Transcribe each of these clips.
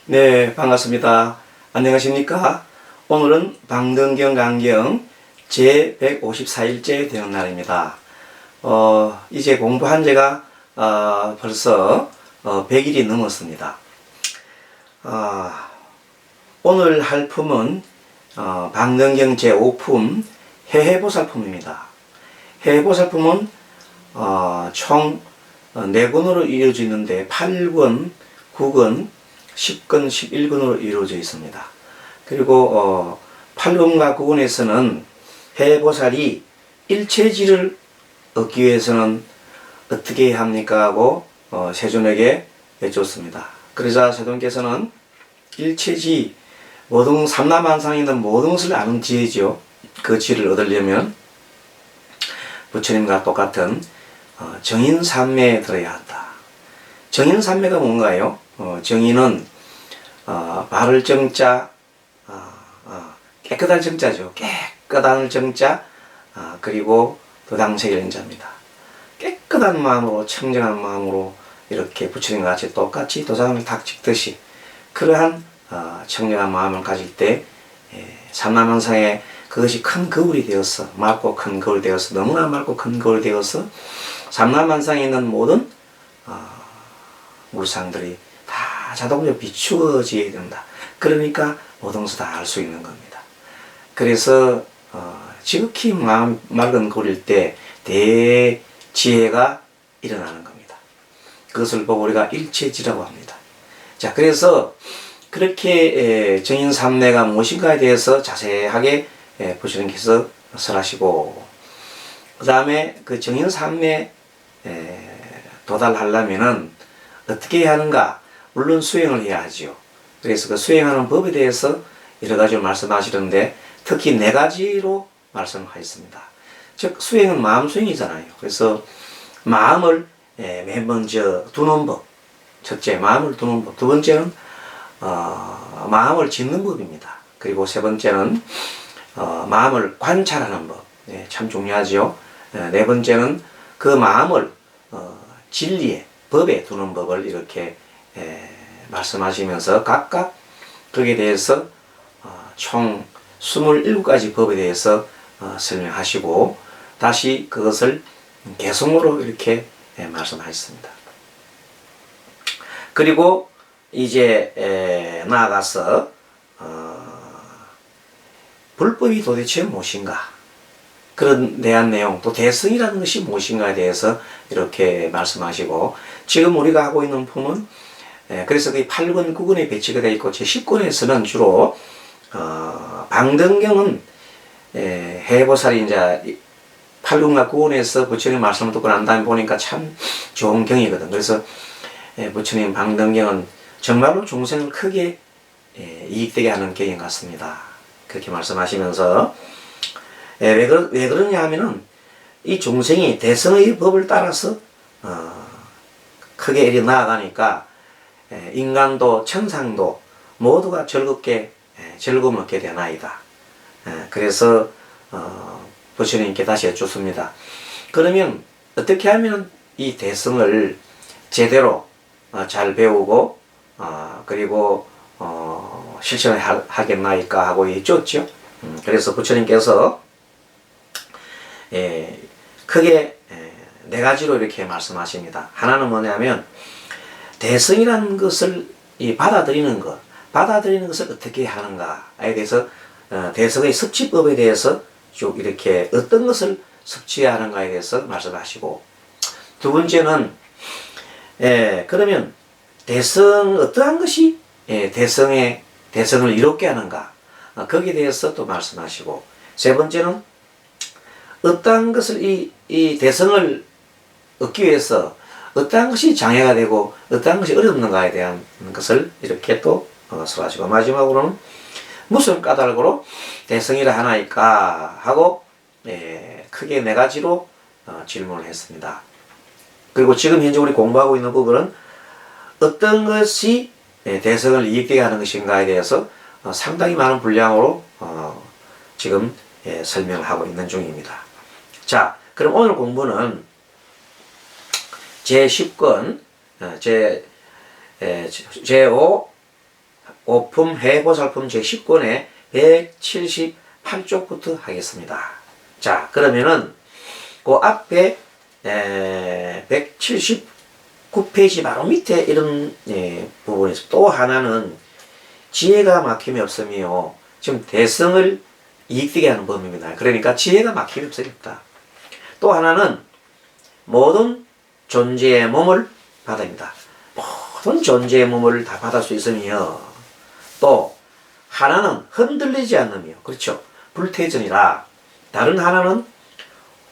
네, 반갑습니다. 안녕하십니까? 오늘은 방등경 강경 제154일째 되는 날입니다. 이제 공부한 지가 벌써 100일이 넘었습니다. 오늘 할 품은 방등경 제5품 해해보살품입니다. 해해보살품은 총 4권으로 이루어져 있는데 8권, 9권, 10권, 11권으로 이루어져 있습니다. 그리고 8권과 9권에서는 해해보살이 일체지를 얻기 위해서는 어떻게 해야 합니까? 하고 세존에게 여쭙습니다. 그러자 세존께서는 일체지, 모든 삼라만상에 있는 모든 것을 아는 지혜죠. 그 지혜를 얻으려면 부처님과 똑같은 정인삼매에 들어야 한다. 정인삼매가 뭔가요? 정인은 바를 정자, 깨끗할 정자죠. 깨끗한 정자, 그리고 도당세계 정자입니다. 깨끗한 마음으로, 청정한 마음으로 이렇게 부처님과 같이 똑같이 도장을 탁 찍듯이 그러한 청정한 마음을 가질 때 삼라만상에 그것이 큰 거울이 되어서, 맑고 큰 거울이 되어서, 너무나 맑고 큰 거울이 되어서 삼라만상에 있는 모든 물상들이 다 자동으로 비추어져야 된다. 그러니까 모든 것을 다 알 수 있는 겁니다. 그래서 지극히 맑은 거울일 때 대지혜가 일어나는 겁니다. 그것을 보고 우리가 일체지라고 합니다. 자, 그래서 그렇게 정인삼매가 무엇인가에 대해서 자세하게 부처님께서 설하시고, 그 다음에 그 정인삼매 도달하려면은 어떻게 해야 하는가? 물론 수행을 해야 하지요. 그래서 그 수행하는 법에 대해서 여러 가지로 말씀하시는데 특히 4가지로 말씀하셨습니다. 즉 수행은 마음 수행이잖아요. 그래서 마음을 맨 먼저 두는 법. 첫째, 마음을 두는 법. 두 번째는 마음을 짓는 법입니다. 그리고 세 번째는 마음을 관찰하는 법. 참 중요하지요. 네 번째는 그 마음을 진리에, 법에 두는 법을 이렇게 말씀하시면서 각각 거기에 대해서 총 27가지 법에 대해서 설명하시고 다시 그것을 개성으로 이렇게 말씀하셨습니다. 그리고 이제 나아가서 불법이 도대체 무엇인가, 그런 대한 내용, 또 대성이라는 것이 무엇인가에 대해서 이렇게 말씀하시고, 지금 우리가 하고 있는 품은 그래서 그 8권, 9권에 배치가 되어 있고 제10권에서는 주로 방등경은 해해보살이 이제 8권과 9권에서 부처님 말씀을 듣고 난 다음에 보니까 참 좋은 경이거든. 그래서 부처님 방등경은 정말로 중생을 크게 이익되게 하는 경인 같습니다. 그렇게 말씀하시면서 왜 그러냐 하면은 이 중생이 대성의 법을 따라서 크게 이리 나아가니까 인간도 천상도 모두가 즐겁게 즐거움을 얻게 되나이다. 그래서 부처님께 다시 여쭙습니다. 그러면 어떻게 하면 이 대성을 제대로 잘 배우고 그리고 실천을 하겠나이까 하고 여쭙죠. 그래서 부처님께서 크게 4가지로 이렇게 말씀하십니다. 하나는 뭐냐면 대성이라는 것을 받아들이는 것을 어떻게 하는가에 대해서 대성의 섭취법에 대해서 쭉 이렇게 어떤 것을 섭취해야 하는가에 대해서 말씀하시고, 두 번째는 그러면 대성 어떠한 것이 대성을 이롭게 하는가, 거기에 대해서 또 말씀하시고, 세 번째는 어떠한 것을 이 대성을 얻기 위해서 어떠한 것이 장애가 되고 어떠한 것이 어렵는가에 대한 것을 이렇게 또 설하시고, 마지막으로는 무슨 까닭으로 대성이라 하나이까 하고 크게 4가지로 질문을 했습니다. 그리고 지금 현재 우리 공부하고 있는 부분은 어떤 것이 대성을 이익되게 하는 것인가에 대해서 상당히 많은 분량으로 지금 설명을 하고 있는 중입니다. 자, 그럼 오늘 공부는 제10권 제5 오품 해보살품 제10권의 178쪽부터 하겠습니다. 자, 그러면은 그 앞에 179페이지 바로 밑에 이런 부분에서 또 하나는 지혜가 막힘이 없으며 지금 대성을 이익되게 하는 법입니다. 그러니까 지혜가 막힘이 없으겠다. 또 하나는 모든 존재의 몸을 받아입니다. 모든 존재의 몸을 다 받을 수 있으며 또 하나는 흔들리지 않으며 그렇죠. 불태전이라 다른 하나는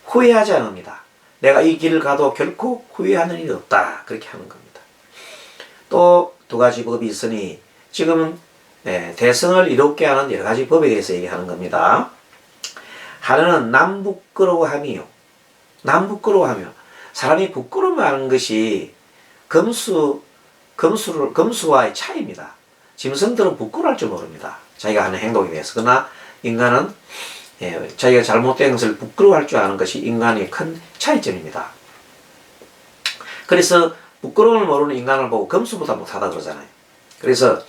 후회하지 않습니다. 내가 이 길을 가도 결코 후회하는 일이 없다. 그렇게 하는 겁니다. 또 두 가지 법이 있으니 지금은 대성을 이롭게 하는 여러 가지 법에 대해서 얘기하는 겁니다. 하나는 남부끄러워함이요. 남부끄러워하며 사람이 부끄러워하는 것이 금수와의 차이입니다. 짐승들은 부끄러워할 줄 모릅니다. 자기가 하는 행동에 대해서. 그러나 인간은 자기가 잘못된 것을 부끄러워할 줄 아는 것이 인간의 큰 차이점입니다. 그래서 부끄러움을 모르는 인간을 보고 금수보다 못하다 그러잖아요. 그래서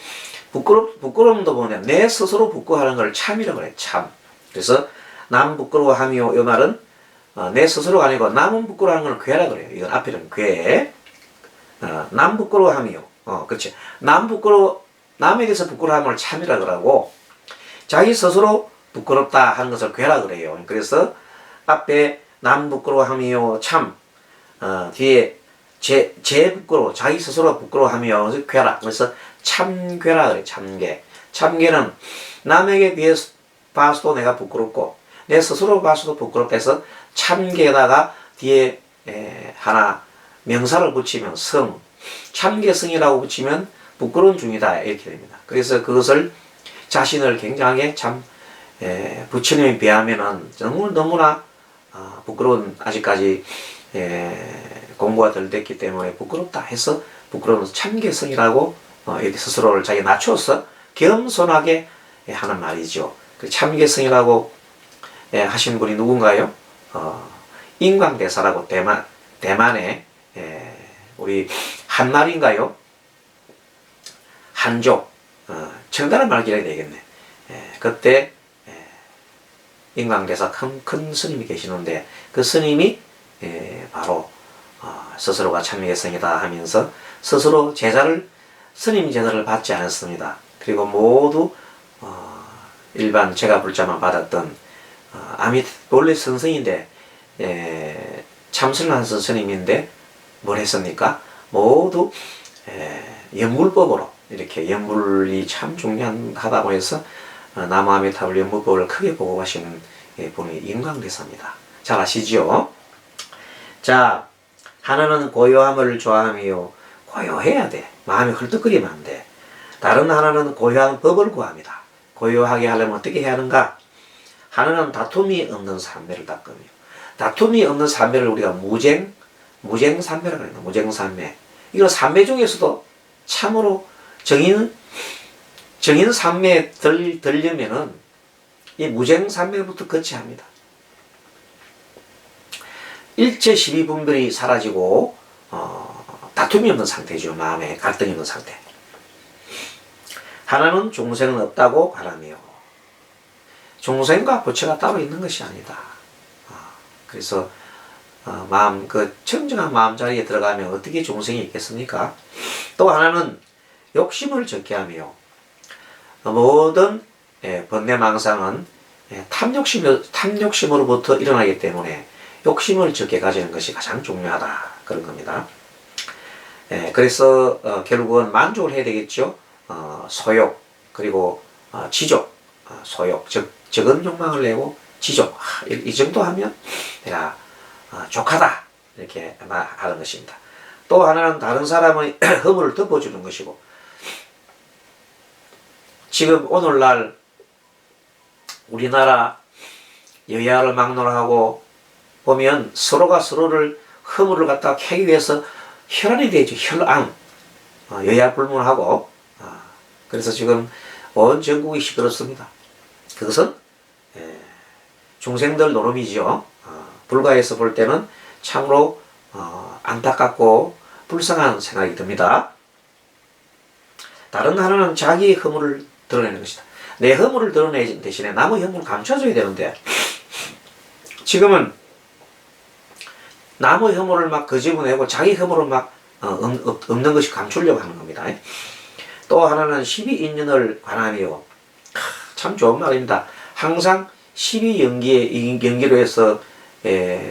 부끄러움도 보면 내 스스로 부끄러워하는 걸 참이라고 그래요. 참. 그래서 남 부끄러워하며 이 말은 내 스스로가 아니고 남은 부끄러워하는 걸 괴라 그래요. 이건 앞에는 괴. 남 부끄러워하며 그렇지. 남에 대해서 부끄러워하는 걸 참이라 그러고 자기 스스로 부끄럽다 하는 것을 괴라 그래요. 그래서 앞에 남 부끄러워하며 참 뒤에 제 부끄러워 자기 스스로 부끄러워하며 괴라. 그래서 참괴라 그래. 참괴. 참괴는 남에게 비해서 봐서도 내가 부끄럽고 내 스스로 봐서도 부끄럽다 해서 참괴에다가 뒤에 하나 명사를 붙이면 성 참괴성이라고 붙이면 부끄러운 중이다 이렇게 됩니다. 그래서 그것을 자신을 굉장하게 참 부처님에 비하면은 너무나 부끄러운 아직까지 공부가 덜 됐기 때문에 부끄럽다 해서 부끄러운 참괴성이라고 이렇게 스스로를 자기 낮춰서 겸손하게 하는 말이죠. 그 참괴성이라고 하신 분이 누군가요? 인광대사라고 대만의 우리 한말인가요? 한족 청나라 말기라 되겠네. 그때 인광대사 큰 스님이 계시는데 그 스님이 바로 스스로가 참회성이다 하면서 스스로 스님 제자를 받지 않았습니다. 그리고 모두 일반 제가 불자만 받았던 원래 선생인데 참선한 스님인데 뭘 했습니까? 모두 연물법으로 이렇게 연물이 참 중요하다고 해서 나무아미타불 연물법을 크게 보고 가시는 분이 인광대사입니다. 잘 아시죠? 자, 하나는 고요함을 좋아하며 고요해야 돼. 마음이 헐떡거리면 안 돼. 다른 하나는 고요한 법을 구합니다. 고요하게 하려면 어떻게 해야 하는가? 하나는 다툼이 없는 삼매를 닦으며 다툼이 없는 삼매를 우리가 무쟁삼매라고 합니다. 무쟁삼매. 이거 삼매 중에서도 참으로 정인 삼매에 들려면은 이 무쟁삼매부터 거치합니다. 일체 12분별이 사라지고 다툼이 없는 상태죠. 마음에 갈등이 없는 상태. 하나는 중생은 없다고 바라며 중생과 부처가 따로 있는 것이 아니다. 그래서 마음 그 청정한 마음 자리에 들어가면 어떻게 중생이 있겠습니까? 또 하나는 욕심을 적게 하며 모든 번뇌망상은 탐욕심으로부터 일어나기 때문에 욕심을 적게 가지는 것이 가장 중요하다 그런 겁니다. 그래서 결국은 만족을 해야 되겠죠. 소욕 그리고 지족, 소욕 적은 욕망을 내고 지족 이 정도 하면 내가 족하다 이렇게 하는 것입니다. 또 하나는 다른 사람의 허물을 덮어주는 것이고 지금 오늘날 우리나라 여야를 막론하고 보면 서로가 서로를 허물을 갖다가 캐기 위해서 혈안이 되죠. 혈안 여야 불문하고 그래서 지금 온 전국이 시끄럽습니다. 그것은 중생들 노름이죠. 불가에서 볼 때는 참으로 안타깝고 불쌍한 생각이 듭니다. 다른 하나는 자기의 허물을 드러내는 것이다. 내 허물을 드러내는 대신에 남의 허물을 감춰줘야 되는데 지금은 남의 허물을 막 거짓말하고 자기 허물을 막 없는 것이 감추려고 하는 겁니다. 또 하나는 12인연을 관하며 참 좋은 말입니다. 항상 12연기로 해서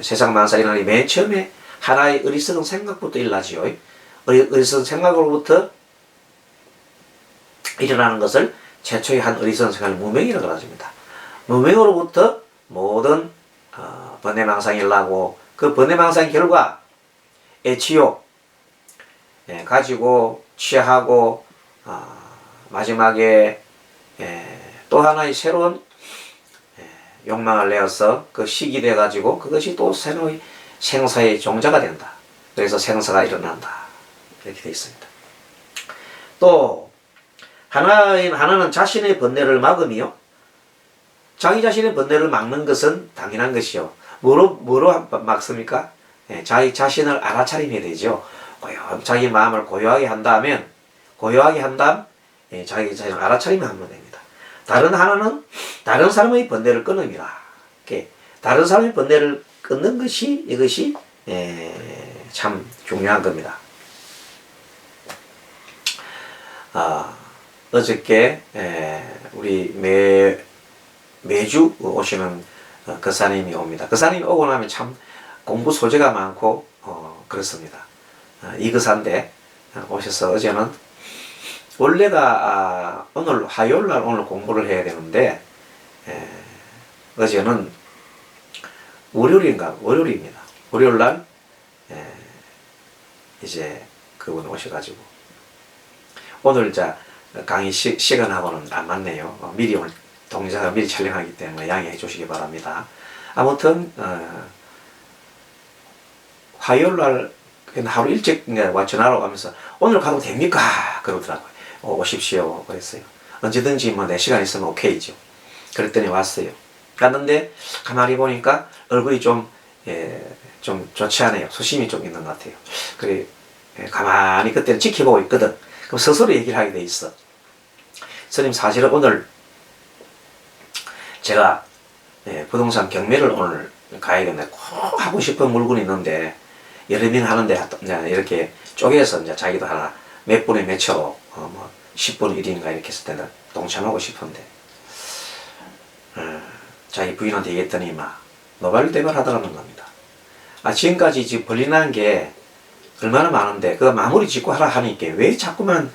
세상 만사 일어나니 맨 처음에 하나의 어리석은 생각부터 일어나지요. 어리석은 생각으로부터 일어나는 것을 최초의 한 어리석은 생각을 무명이라고 하십니다. 무명으로부터 모든 번뇌망상이 일어나고 그 번뇌망상의 결과 애취욕 가지고 취하고 마지막에 또 하나의 새로운 욕망을 내어서 그 식이 돼가지고 그것이 또 새로운 생사의 종자가 된다. 그래서 생사가 일어난다. 이렇게 되어 있습니다. 또 하나는 자신의 번뇌를 막으며 자기 자신의 번뇌를 막는 것은 당연한 것이요. 뭐로 막습니까? 자기 자신을 알아차림해야 되죠. 자기 마음을 고요하게 한다면 자기 자신을 알아차리면 하면 됩니다. 다른 하나는 다른 사람의 번뇌를 끊음이라. 다른 사람의 번뇌를 끊는 것이 이것이 참 중요한 겁니다. 어저께 우리 매주 오시는 거사님이 옵니다. 거사님이 오고 나면 참 공부 소재가 많고 그렇습니다. 이 거사인데 오셔서 어제는 원래가 오늘 화요일날 오늘 공부를 해야 되는데 어제는 월요일입니다. 월요일날 이제 그분 오셔가지고 오늘 강의 시간하고는 안 맞네요. 미리 오늘 동자가 미리 촬영하기 때문에 양해해 주시기 바랍니다. 아무튼 화요일날 하루 일찍 전화로 가면서 오늘 가도 됩니까? 그러더라고요. 오십시오 그랬어요. 언제든지 뭐 내 시간 있으면 오케이죠. 그랬더니 왔어요. 갔는데 가만히 보니까 얼굴이 좀 좋지 않아요. 소심이 좀 있는 것 같아요. 그래 가만히 그때는 지켜보고 있거든. 그럼 스스로 얘기를 하게 돼 있어. 스님 사실은 오늘 제가 부동산 경매를 오늘 가야겠네. 꼭 하고 싶은 물건이 있는데 여러 명 하는데 이렇게 쪼개서 이제 자기도 하나 몇 분에 몇 초로 뭐 10분 1인가 이렇게 했을 때는 동참하고 싶은데 자기 부인한테 얘기했더니 막 노발대발 하더라는 겁니다. 지금까지 지금 벌리난 게 얼마나 많은데 그거 마무리 짓고 하라 하니까 왜 자꾸만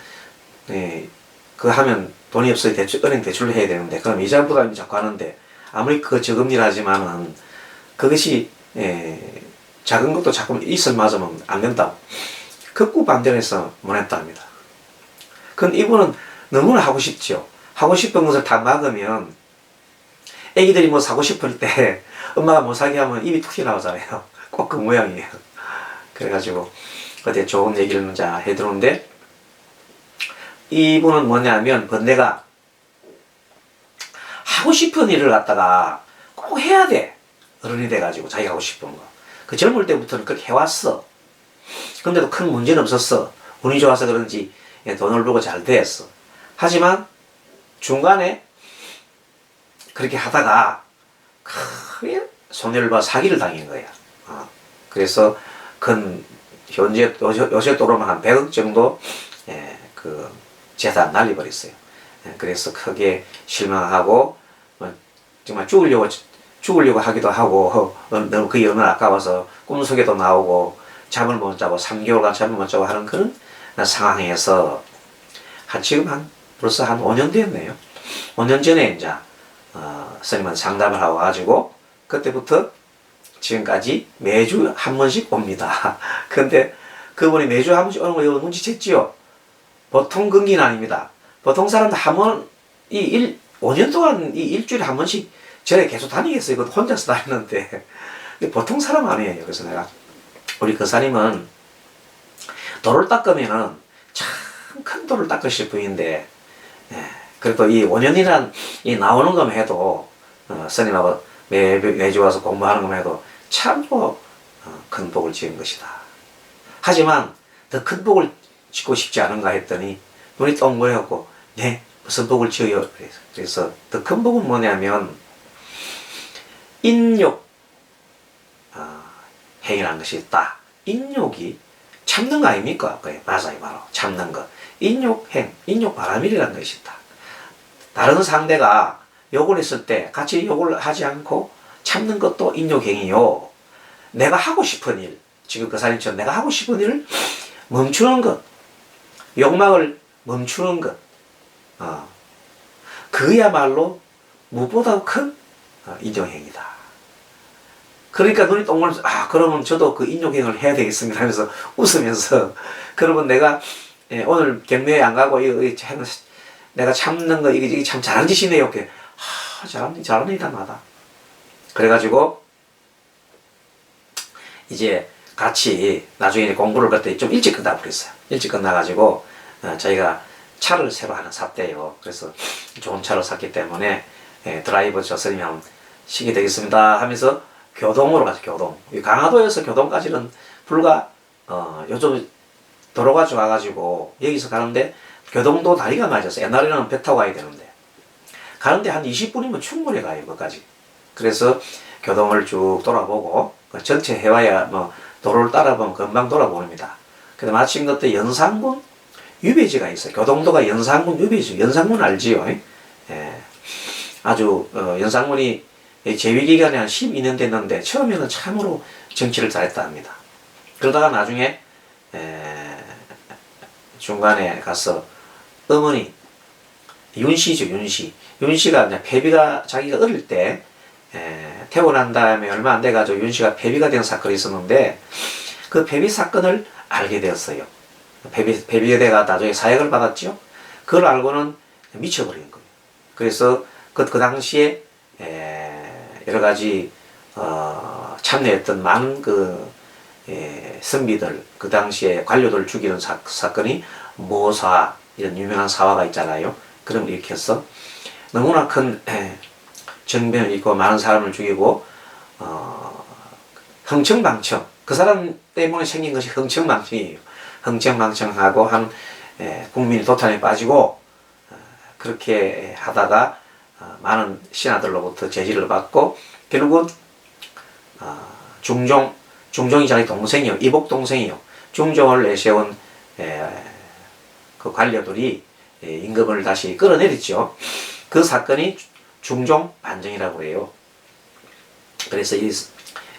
그거 하면 돈이 없어요. 은행 대출을 해야 되는데 그럼 이자 부담이 자꾸 하는데 아무리 그거 적은 일 하지만은 그것이 작은 것도 자꾸 있을 맞으면 안 된다고 극구 반대를 해서 못했답니다. 그건 이분은 너무나 하고 싶죠. 하고 싶은 것을 다 막으면 애기들이 뭐 사고 싶을 때 엄마가 못 사게 하면 입이 툭 튀어나오잖아요. 꼭 그 모양이에요. 그래가지고 어디 좋은 얘기를 해드는데 이분은 뭐냐면 번뇌가 하고 싶은 일을 갖다가 꼭 해야 돼. 어른이 돼가지고 자기가 하고 싶은 거. 그 젊을 때부터는 그렇게 해왔어. 근데도 큰 문제는 없었어. 운이 좋아서 그런지 돈을 벌고 잘 됐어. 하지만 중간에 그렇게 하다가 크게 손해를 사기를 당한 거야. 그래서 요새 또로는 한 100억 정도 그 재산 날려버렸어요. 그래서 크게 실망하고 정말 죽으려고 하기도 하고 너무 그게 얼마나 아까워서 꿈속에도 나오고 잠을 못 자고 3개월간 잠을 못 자고 하는 그런 상황에서 지금 벌써 한 5년 됐네요. 5년 전에 이제 스님한테 상담을 하고 가지고 그때부터 지금까지 매주 한 번씩 옵니다. 근데 그분이 매주 한 번씩 오는 거 이거 눈치챘지요? 보통 근기는 아닙니다. 보통 사람들 한 번, 5년 동안 일주일에 한 번씩 절에 계속 다니겠어요. 이거 혼자서 다니는데. 보통 사람 아니에요. 그래서 내가, 우리 거사님은 돌을 닦으면은 참 큰 돌을 닦으실 분인데, 그래도 이 5년이란 나오는 것만 해도, 스님하고 매주 와서 공부하는 것만 해도 참 큰 복을 지은 것이다. 하지만 더 큰 복을 짓고 싶지 않은가 했더니 눈이 동그랗고 네 무슨 복을 지어요. 그래서 더 큰 복은 뭐냐면 인욕 행위라는 것이 있다. 인욕이 참는 거 아닙니까? 그래, 맞아요. 바로 참는 거. 인욕행, 인욕바람일이라는 것이 있다. 다른 상대가 욕을 했을 때 같이 욕을 하지 않고 참는 것도 인욕행위요. 내가 하고 싶은 일, 지금 그 사람처럼 내가 하고 싶은 일을 멈추는 것, 욕망을 멈추는 것, 그야말로 무엇보다 큰 인욕행위다. 그러니까 눈이 동그라서 그러면 저도 그 인욕행위를 해야 되겠습니다 하면서 웃으면서 그러면 내가 오늘 경매에 안 가고 내가 참는 거 이게 참 잘하는 짓이네요. 잘하는 일다 마다. 그래가지고 이제 같이 나중에 공부를 그때 좀 일찍 끝나고 그랬어요. 일찍 끝나가지고 저희가 차를 새로 하나 샀대요. 그래서 좋은 차를 샀기 때문에 드라이버 저 스님이 한번 시게 되겠습니다 하면서 교동으로 가서 교동. 강화도에서 교동까지는 불과 요즘 도로가 좋아가지고 여기서 가는데 교동도 다리가 맞아서 옛날에는 배 타고 가야 되는데 가는데 한 20분이면 충분히 가요. 거기까지. 그래서 교동을 쭉 돌아보고 전체 해와야 뭐 도로를 따라보면 금방 돌아보입니다. 근데 마침 그때 연산군 유배지가 있어요. 교동도가 연산군 유배지. 연산군 알지요? 예. 아주 연산군이 재위기간이 한 12년 됐는데 처음에는 참으로 정치를 잘했다 합니다. 그러다가 나중에 중간에 가서 어머니 윤씨죠. 윤씨가 이제 폐비가 자기가 어릴 때 태고 난 다음에 얼마 안 돼가지고 윤씨가 폐비가 된 사건이 있었는데 그 폐비 사건을 알게 되었어요. 폐비가 돼가 나중에 사역을 받았죠. 그걸 알고는 미쳐버린 거예요. 그래서 그 당시에 여러 가지 참여했던 많은 선비들 그 당시에 관료들 죽이는 사건이 모사 이런 유명한 사화가 있잖아요. 그럼 이렇게 해서 너무나 큰 정변을 있고 많은 사람을 죽이고 흥청망청 그 사람 때문에 생긴 것이 흥청망청이에요. 흥청망청하고 한 국민이 도탄에 빠지고 그렇게 하다가 많은 신하들로부터 제지를 받고 결국은 중종이 자기 동생이요. 이복 동생이요. 중종을 내세운 그 관료들이 임금을 다시 끌어내렸죠. 그 사건이 중종 반정이라고 해요. 그래서 이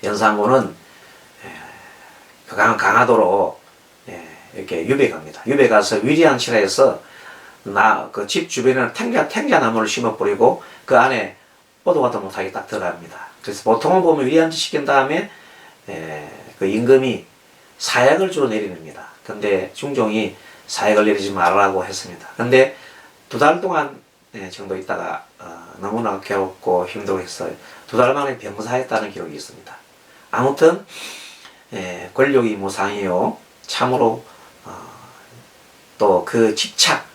연산군은 강화도로 이렇게 유배 갑니다. 유배 가서 위리안치라에서 그 집 주변에는 탱자나무를 심어버리고 그 안에 오도가도 못하게 딱 들어갑니다. 그래서 보통은 보면 위리안치 시킨 다음에 그 임금이 사약을 주로 내립니다. 근데 중종이 사약을 내리지 말라고 했습니다. 근데 2달 동안 정도 있다가 너무나 괴롭고 힘들고 했어요. 2달 만에 병사했다는 기록이 있습니다. 아무튼 권력이 무상이요. 참으로 또 그 집착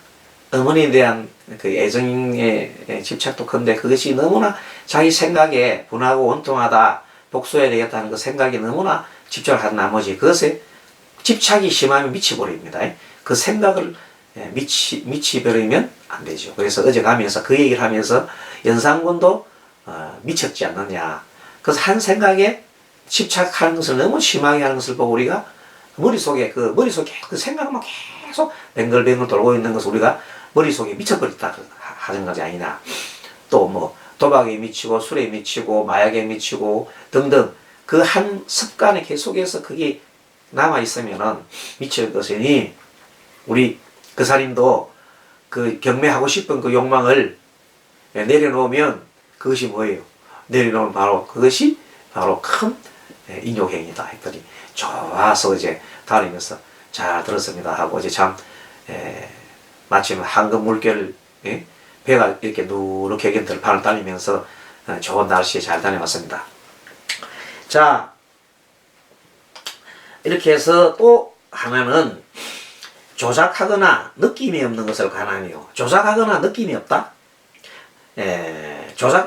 어머니에 대한 그 애정의 집착도 큰데 그것이 너무나 자기 생각에 분하고 원통하다 복수해야 되겠다는 그 생각이 너무나 집착을 한 나머지 그것에 집착이 심하면 미쳐버립니다. 그 생각을 미치버리면 안 되죠. 그래서 어제 가면서 그 얘기를 하면서 연산군도 미쳤지 않느냐. 그래서 한 생각에 집착하는 것을 너무 심하게 하는 것을 보고 우리가 머릿속에 그 생각만 계속 뱅글뱅글 돌고 있는 것을 우리가 머릿속에 미쳐버렸다 하는 것이 아니냐. 또 뭐 도박에 미치고 술에 미치고 마약에 미치고 등등 그 한 습관에 계속해서 그게 남아 있으면은 미칠 것이니 우리 그 사람도 그 경매하고 싶은 그 욕망을 내려놓으면 그것이 뭐예요? 내려놓으면 바로 그것이 바로 큰 인욕행위다 했더니 좋아서 이제 다니면서 잘 들었습니다 하고 이제 참 마침 황금 물결 배가 이렇게 누렇게 들판을 다니면서 좋은 날씨에 잘 다녀왔습니다. 자 이렇게 해서 또 하나는 조작하거나 느낌이 없는 것을 관함이요. 조작하거나 느낌이 없다?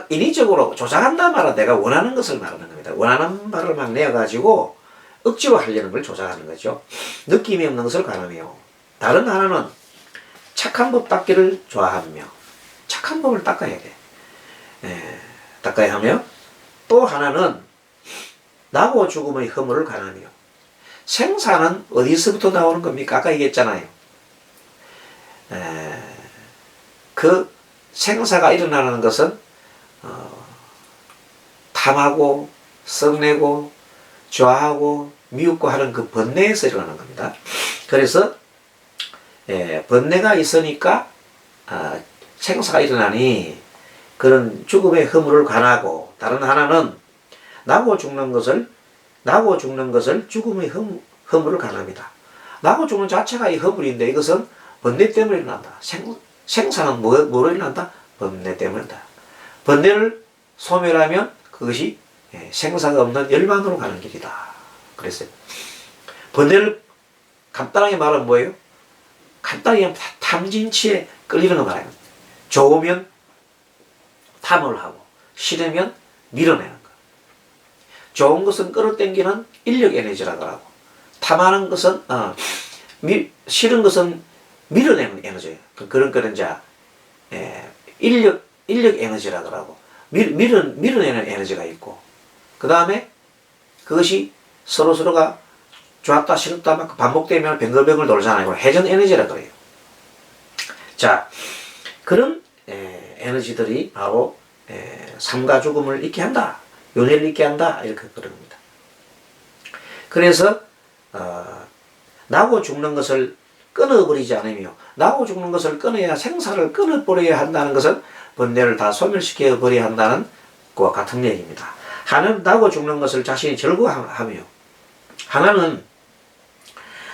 인위적으로 조작한다 말은 내가 원하는 것을 말하는 겁니다. 원하는 말을 막 내어가지고 억지로 하려는 걸 조작하는 거죠. 느낌이 없는 것을 관함이요. 다른 하나는 착한 법 닦기를 좋아하며 착한 법을 닦아야 돼. 닦아야 하며 또 하나는 나고 죽음의 허물을 가하며 생사는 어디서부터 나오는 겁니까? 아까 얘기했잖아요. 그 생사가 일어나는 것은 탐하고 썩내고 좋아하고 미웃고 하는 그 번뇌에서 일어나는 겁니다. 그래서 번뇌가 있으니까 생사가 일어나니 그런 죽음의 허물을 관하고 다른 하나는 나고 죽는 것을 죽음의 허물을 관합니다. 나고 죽는 자체가 이 허물인데 이것은 번뇌 때문에 일어난다. 생사는 뭐로 일어난다? 번뇌 때문에 일어난다. 번뇌를 소멸하면 그것이 생사가 없는 열반으로 가는 길이다. 그랬어요. 번뇌를 간단하게 말하면 뭐예요? 간단하게 탐진치에 끌리는 거 말이에요. 좋으면 탐을 하고 싫으면 밀어내는 거. 좋은 것은 끌어당기는 인력 에너지라고 하고 탐하는 것은 싫은 것은 밀어내는 에너지예요. 그런 자 인력 에너지라고 하고 밀어내는 에너지가 있고 그 다음에 그것이 서로가 좋았다 싫었다 막 반복되면 뱅글뱅글 돌잖아요. 회전 에너지라 그래요. 자, 그런 에너지들이 바로 삶과 죽음을 잊게 한다. 윤회를 잊게 한다. 이렇게 그럽니다. 그래서 나고 죽는 것을 끊어버리지 않으며 나고 죽는 것을 끊어야 생사를 끊어버려야 한다는 것은 번뇌를 다 소멸시켜 버려야 한다는 것과 같은 얘기입니다. 하나는 나고 죽는 것을 자신이 즐거워하며 하나는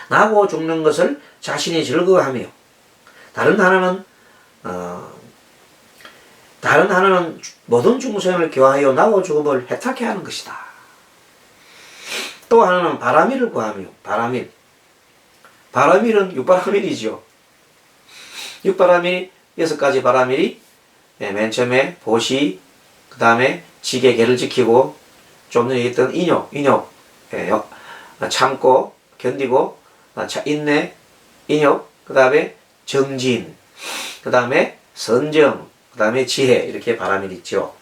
나고 죽는 것을 자신이 즐거워하며 다른 하나는 모든 중생을 교화하여 나고 죽음을 해탈케 하는 것이다. 또 하나는 바라밀을 구하며 바라밀은 육바라밀이죠. 육바라밀이 6가지 바라밀이 맨 처음에 보시, 그 다음에 지계 계를 지키고 좀 전에 얘기했던 인욕, 참고 견디고 인내, 인욕, 그 다음에 정진, 그 다음에 선정, 그 다음에 지혜 이렇게 바라밀이 있죠.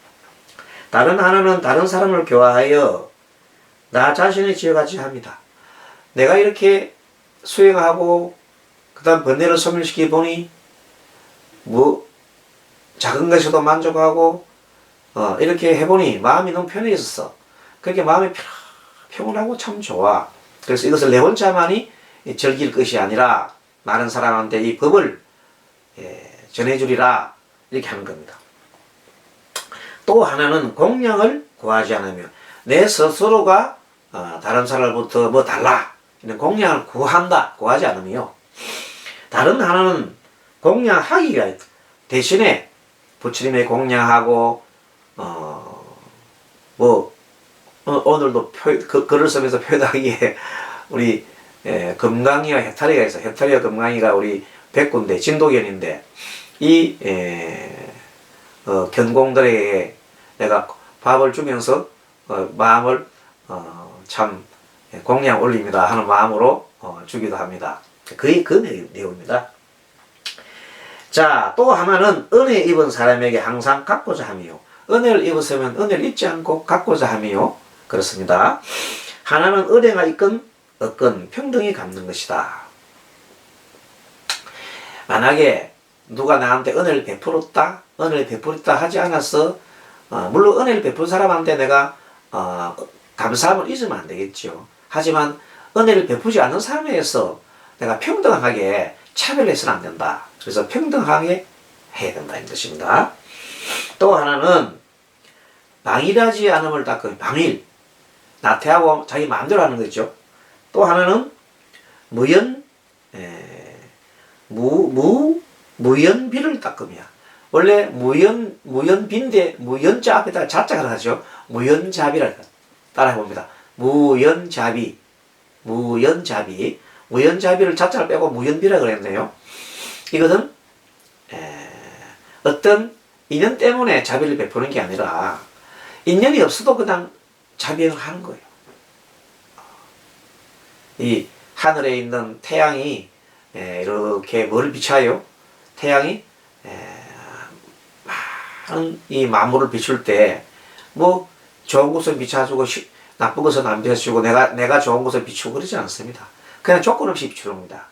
다른 하나는 다른 사람을 교화하여 나 자신의 지혜같이 합니다. 내가 이렇게 수행하고 그 다음 번뇌를 소멸시키 보니 작은 것에도 만족하고 이렇게 해보니 마음이 너무 편해졌어. 그렇게 마음이 평온하고 참 좋아. 그래서 이것을 내 혼자만이 즐길 것이 아니라 많은 사람한테 이 법을 전해주리라 이렇게 하는 겁니다. 또 하나는 공양을 구하지 않으며 내 스스로가 다른 사람으로부터 뭐 달라 이런 공양을 구하지 않으며 다른 하나는 공양하기가 있다. 대신에 부처님의 공양하고 오늘도 글을 쓰면서 표현하기에 우리 금강이와 해탈이가 있어. 해탈이와 금강이가 우리 백구인데 진도견인데 이 견공들에게 내가 밥을 주면서 마음을 참 공양 올립니다 하는 마음으로 주기도 합니다. 그 내용입니다. 자, 또 하나는 은혜 입은 사람에게 항상 갖고자 하며 은혜를 입었으면 은혜를 잊지 않고 갖고자 하며 그렇습니다. 하나는 은혜가 있건 없건 평등히 갚는 것이다. 만약에 누가 나한테 은혜를 베풀었다 하지 않았어. 물론 은혜를 베푼 사람한테 내가 감사함을 잊으면 안 되겠죠. 하지만 은혜를 베푸지 않는 사람에 대해서 내가 평등하게 차별해서는 안 된다. 그래서 평등하게 해야 된다는 것입니다. 또 하나는 방일하지 않음을 닦으면 방일, 나태하고 자기 마음대로 하는 거죠. 또 하나는 무연비를 닦으며 원래 무연비인데 무연자 앞에다 자자를 하죠. 무연자비를 따라해봅니다. 무연자비를 자자를 빼고 무연비라 그랬네요. 이것은 어떤 인연 때문에 자비를 베푸는 게 아니라 인연이 없어도 그냥 자비를 하는 거예요. 이 하늘에 있는 태양이 이렇게 뭐를 비춰요? 태양이 많은 이 만물을 비출 때 뭐 좋은 곳은 비춰주고 나쁜 것은 안 비춰주고 내가 좋은 곳을 비추고 그러지 않습니다. 그냥 조건 없이 비추릅니다.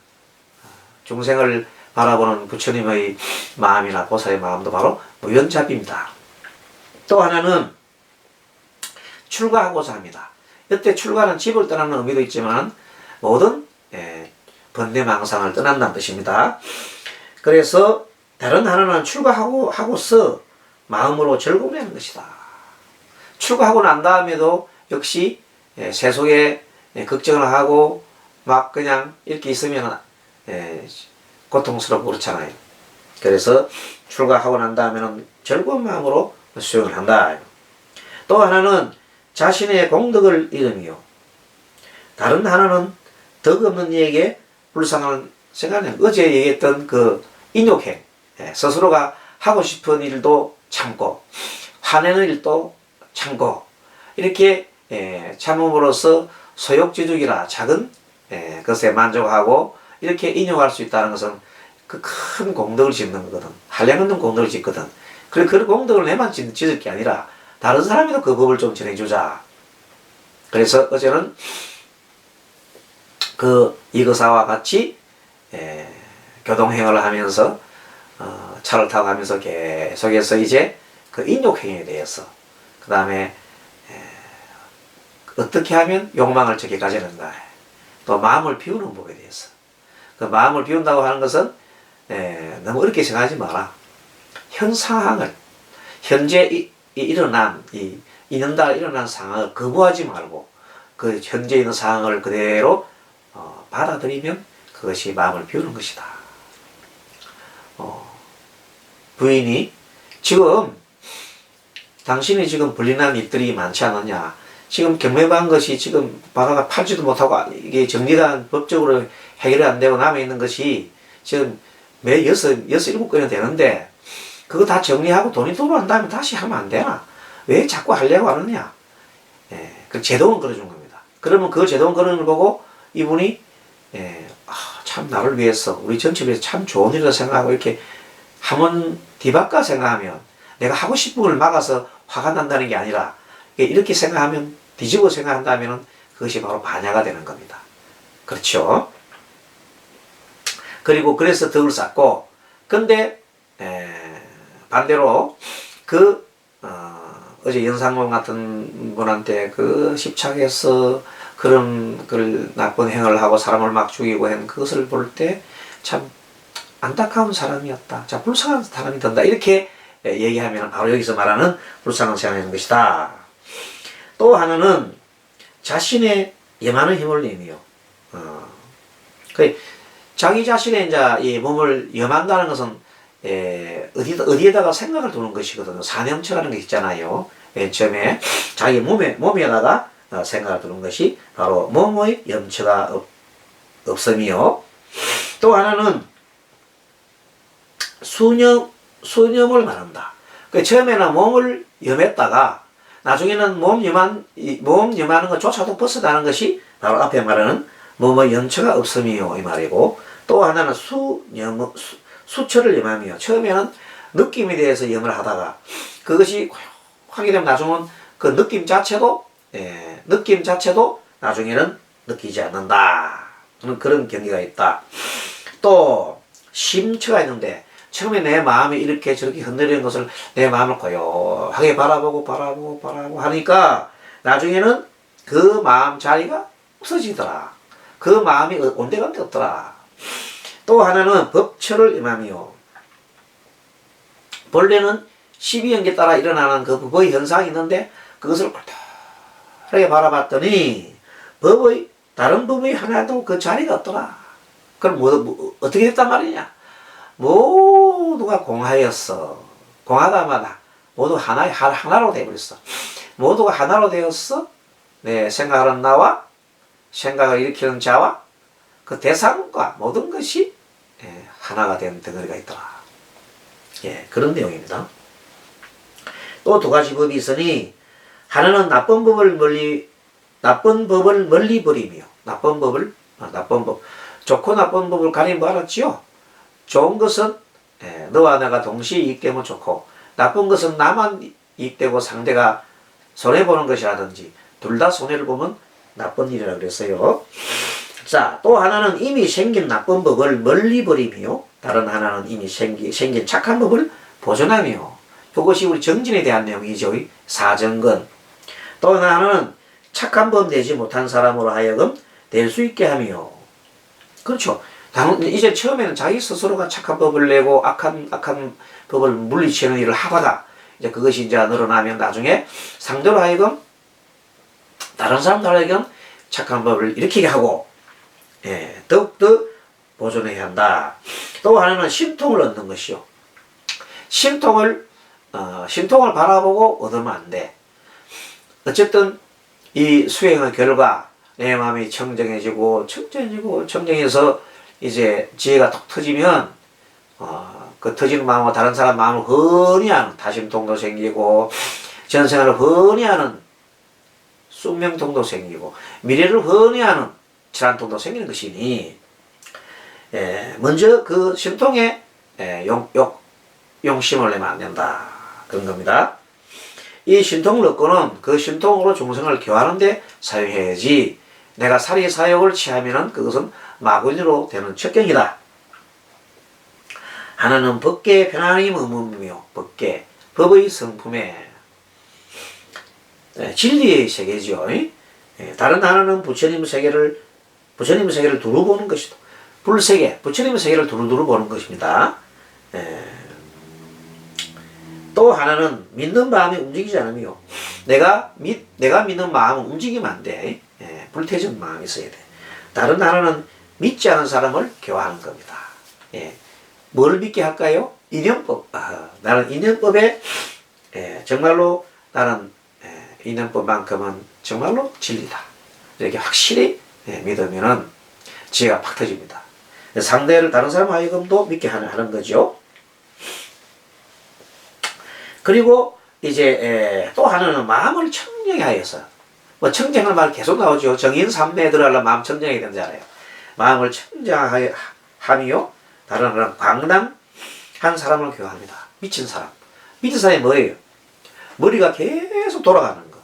중생을 바라보는 부처님의 마음이나 보살의 마음도 바로 무연잡입니다. 또 하나는 출가하고자 합니다. 이때 출가는 집을 떠나는 의미도 있지만 모든 번뇌망상을 떠난다는 뜻입니다. 그래서 다른 하나는 출가하고서 마음으로 즐거움을 하는 것이다. 출가하고 난 다음에도 역시 세속에 걱정을 하고 막 그냥 이렇게 있으면 고통스럽고 그렇잖아요. 그래서 출가하고 난 다음에는 즐거운 마음으로 수행을 한다. 또 하나는 자신의 공덕을 잃으며 다른 하나는 덕 없는 이에게 불쌍한 생각은 어제 얘기했던 그 인욕행, 스스로가 하고 싶은 일도 참고 화내는 일도 참고 이렇게 참음으로써 소욕지죽이라 작은 것에 만족하고 이렇게 인용할 수 있다는 것은 그 큰 공덕을 짓는 거거든. 한량없는 공덕을 짓거든. 그래 그 공덕을 내만 짓을 게 아니라 다른 사람이도 그 법을 좀 전해주자. 그래서 어제는 그 이거사와 같이 교동행을 하면서 차를 타고 가면서 계속해서 이제 그 인욕행위에 대해서 그 다음에 어떻게 하면 욕망을 적게 가지는가, 또 마음을 비우는 법에 대해서. 그 마음을 비운다고 하는 것은 너무 어렵게 생각하지 마라. 현 상황을, 현재 일어난 이년달 일어난 상황을 거부하지 말고 그 현재 있는 상황을 그대로 받아들이면 그것이 마음을 비우는 것이다. 부인이 지금 당신이 지금 불리난 일들이 많지 않느냐, 지금 경매받은 것이 지금 바가가 팔지도 못하고 이게 정리가 법적으로 해결이 안 되고 남아있는 것이 지금 매 7건이 되는데 그거 다 정리하고 돈이 들어온 다음에 다시 하면 안 되나? 왜 자꾸 하려고 하느냐? 그 제동을 걸어준 겁니다. 그러면 그 제동 걸어준 걸 보고 이분이 참 나를 위해서, 우리 전체를 위해서 참 좋은 일이라 생각하고 이렇게 한번 뒤바꿔 생각하면, 내가 하고 싶은 걸 막아서 화가 난다는 게 아니라 이렇게 생각하면, 뒤집어 생각한다면 그것이 바로 반야가 되는 겁니다. 그렇죠? 그리고 그래서 덕을 쌓고, 근데 반대로 어제 연상공 같은 분한테 그 십착해서 그런 나쁜 행을 하고 사람을 막 죽이고 한 그것을 볼 때 참 안타까운 사람이었다. 자, 불쌍한 사람이 된다. 이렇게 얘기하면 바로 여기서 말하는 불쌍한 사람이 것이다. 또 하나는 자신의 염하는 힘을 내며, 자기 자신의 이제 이 몸을 염한다는 것은 어디에다가 생각을 두는 것이거든요. 사념처라는 게 있잖아요. 맨 처음에 자기 몸에다가 생각을 두는 것이 바로 몸의 염처가 없음이요. 또 하나는 수념을 말한다. 처음에는 몸을 염했다가 나중에는 몸 염하는 것조차도 벗어나는 것이 바로 앞에 말하는 몸의 염처가 없음이요 이 말이고, 또 하나는 수처를 염하며, 처음에는 느낌에 대해서 염을 하다가 그것이 하게 되면 나중은 그 느낌 자체도 나중에는 느끼지 않는다. 그런 경계가 있다. 또 심처가 있는데, 처음에 내 마음이 이렇게 저렇게 흔들리는 것을 내 마음을 고요하게 바라보고 하니까 나중에는 그 마음 자리가 없어지더라. 그 마음이 온데간데 없더라. 또 하나는 법처를 임하며, 본래는 12연계 따라 일어나는 그 법의 현상이 있는데 그것을 꼴똘하게 바라봤더니 다른 법의 하나도 그 자리가 없더라. 그럼 어떻게 됐단 말이냐? 모두가 공하였어. 공하다마다 모두 하나로 되어버렸어. 모두가 하나로 되었어. 내 생각하는 나와 생각을 일으키는 자와 그 대상과 모든 것이 하나가 된 덩어리가 있더라. 그런 내용입니다. 또 두 가지 법이 있으니, 하나는 나쁜 법을 멀리 버리며, 나쁜 법, 좋고 나쁜 법을 가리면 알았지요? 좋은 것은 너와 내가 동시에 이익되면 좋고, 나쁜 것은 나만 이익되고 상대가 손해보는 것이라든지 둘 다 손해를 보면 나쁜 일이라 그랬어요. 자, 또 하나는 이미 생긴 나쁜 법을 멀리 버리며 다른 하나는 이미 생긴 착한 법을 보존하며, 이것이 우리 정진에 대한 내용이죠. 사정건. 또 하나는 착한 법 내지 못한 사람으로 하여금 될 수 있게 하며, 그렇죠. 이제 처음에는 자기 스스로가 착한 법을 내고 악한 법을 물리치는 일을 하다가 이제 그것이 이제 늘어나면 나중에 상대로 하여금 다른 사람들 하여금 착한 법을 일으키게 하고, 더욱더 보존해야 한다. 또 하나는 신통을 얻는 것이요. 신통을 바라보고 얻으면 안 돼. 어쨌든 이 수행의 결과 내 마음이 청정해서 이제 지혜가 톡 터지면 그 터지는 마음과 다른 사람 마음을 훤히 하는 다심통도 생기고, 전생을 훤히 하는 숙명통도 생기고, 미래를 훤히 하는 질환통도 생기는 것이니, 먼저 그 신통에 용심을 내면 안 된다, 그런 겁니다. 이 신통을 얻고는 그 신통으로 중생을 교하는데 사용해야지, 내가 사리사욕을 취하면은 그것은 마구니로 되는 척경이다. 하나는 법계의 편안히 머무며, 법의 성품에 진리의 세계죠. 다른 하나는 부처님 세계를 두루 보는 것이다. 불세계, 부처님의 세계를 두루두루 보는 것입니다. 또 하나는 믿는 마음이 움직이지 않으며, 내가 믿는 마음은 움직이면 안 돼. 불태전 마음이 있어야 돼. 다른 하나는 믿지 않은 사람을 교화하는 겁니다. 뭘 믿게 할까요? 인연법. 나는 인연법에 정말로 나는 인연법만큼은 정말로 진리다, 이렇게 확실히 믿으면은 지혜가 팍 터집니다. 상대를 다른 사람 하여금도 믿게 하는 거죠. 그리고 이제 또 하나는 마음을 청정히 하여서, 뭐 청정할 말 계속 나오죠. 정인 삼매에 들어가려면 마음 청정해야 된다잖아요. 마음을 청정하며 다른 하나는 광담한 사람을 교화합니다. 미친 사람. 미친 사람이 뭐예요? 머리가 계속 돌아가는 거.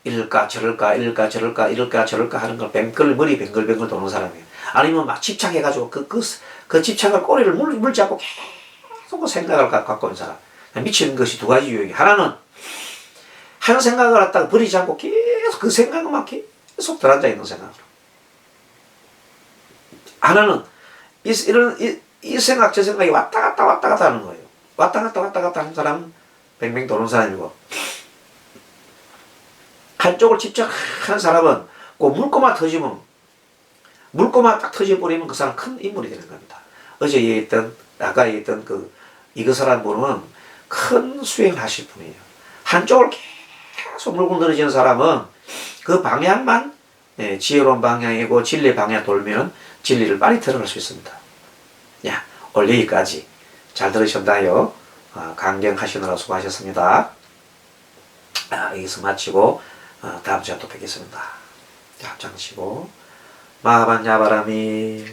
이럴까 저럴까 하는 걸 머리 뱅글뱅글 도는 사람이에요. 아니면 막 집착해가지고 그 집착을 꼬리를 물지 않고 계속 생각을 갖고 있는 사람. 미치는 것이 두 가지 유형이, 하나는 한 생각을 갖다가 버리지 않고 계속 그 생각만 계속 들어앉아 있는 생각으로, 하나는 이 생각 저 생각이 왔다 갔다 하는 거예요. 왔다 갔다 하는 사람은 뱅뱅 도는 사람이고, 한쪽을 집착하는 사람은 꼭 물꼬만 딱 터져버리면 그 사람은 큰 인물이 되는 겁니다. 아까 얘기했던 그 이거사라는 분은 큰 수행을 하실 분이에요. 한쪽을 계속 물고 늘어지는 사람은 그 방향만 지혜로운 방향이고 진리 방향 돌면 진리를 빨리 들어갈 수 있습니다. 오늘 여기까지 잘 들으셨나요? 강경하시느라 수고하셨습니다. 여기서 마치고 다음 주에 또 뵙겠습니다. 합장 치고 마하반야바라미